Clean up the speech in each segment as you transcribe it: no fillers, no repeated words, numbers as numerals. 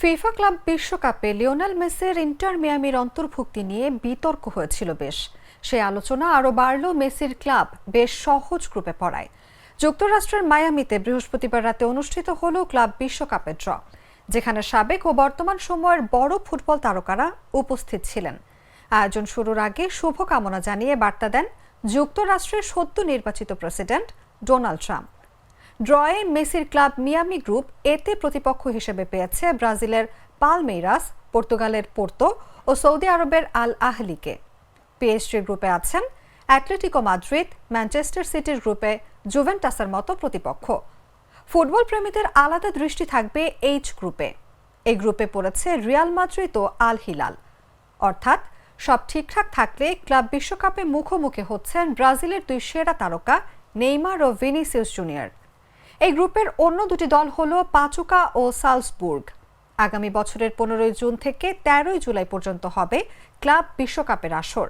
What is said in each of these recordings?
FIFA club বিশ্বকাপে Lionel মেসির inter মিয়ামির অন্তর্ভুক্তি নিয়ে বিতর্ক হয়েছিল বেশ। সেই আলোচনা আরও বাড়ল মেসির ক্লাব বেশ সহজ গ্রুপে পড়ায়। যুক্তরাষ্ট্রের মায়ামিতে বৃহস্পতিবার রাতে অনুষ্ঠিত হল ক্লাব বিশ্বকাপের ড্র, যেখানে সাবেক ও বর্তমান সময়ের বড় ফুটবল তারকারা উপস্থিত ছিলেন। আয়োজন শুরুর আগে শুভকামনা জানিয়ে বার্তা দেন যুক্তরাষ্ট্রের সদ্য নির্বাচিত প্রেসিডেন্ট ডোনাল্ড ট্রাম্প। ড্রয়ে মেসির ক্লাব মিয়ামি গ্রুপ এতে প্রতিপক্ষ হিসেবে পেয়েছে ব্রাজিলের পালমেইরাস, পর্তুগালের পোর্তো ও সৌদি আরবের আল আহলিকে। পিএসজি গ্রুপে আছেন অ্যাটলেটিকো মাদ্রিদ, ম্যানচেস্টার সিটির গ্রুপে জুভেন্টাসের মতো প্রতিপক্ষ। ফুটবল প্রেমীদের আলাদা দৃষ্টি থাকবে এইচ গ্রুপে। এই গ্রুপে পড়েছে রিয়াল মাদ্রিদ ও আল হিলাল। অর্থাৎ সব ঠিকঠাক থাকলে ক্লাব বিশ্বকাপে মুখোমুখি হচ্ছেন ব্রাজিলের দুই সেরা তারকা নেইমার ও ভিনিসিয়াস জুনিয়র। এই গ্রুপের অন্য দুটি দল হল পাচুকা ও সালজবুর্গ। আগামী বছরের 15 জুন থেকে 13 জুলাই পর্যন্ত হবে ক্লাব বিশ্বকাপের আসর।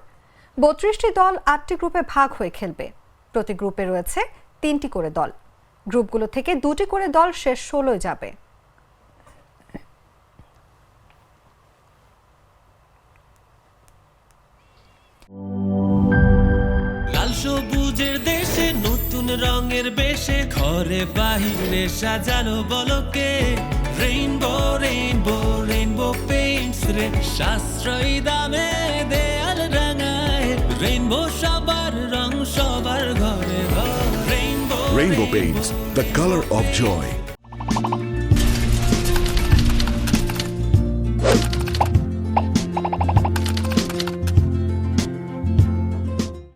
32টি দল 8টি গ্রুপে ভাগ হয়ে খেলবে। প্রতি গ্রুপে রয়েছে 3টি করে দল। গ্রুপগুলো থেকে 2টি করে দল শেষ 16 যাবে। সবুজের দেশে নতুন রঙের বেশে ঘরে বাহিরে সাজানো বলকে রেইনবো রেইনবো রেইনবো পেইন্টস রে সাশ্রয়ী দামে দেয়াল রাঙায় রেইনবো সবার রং সবার ঘরে ঘরে Rainbow Paints, the color of joy.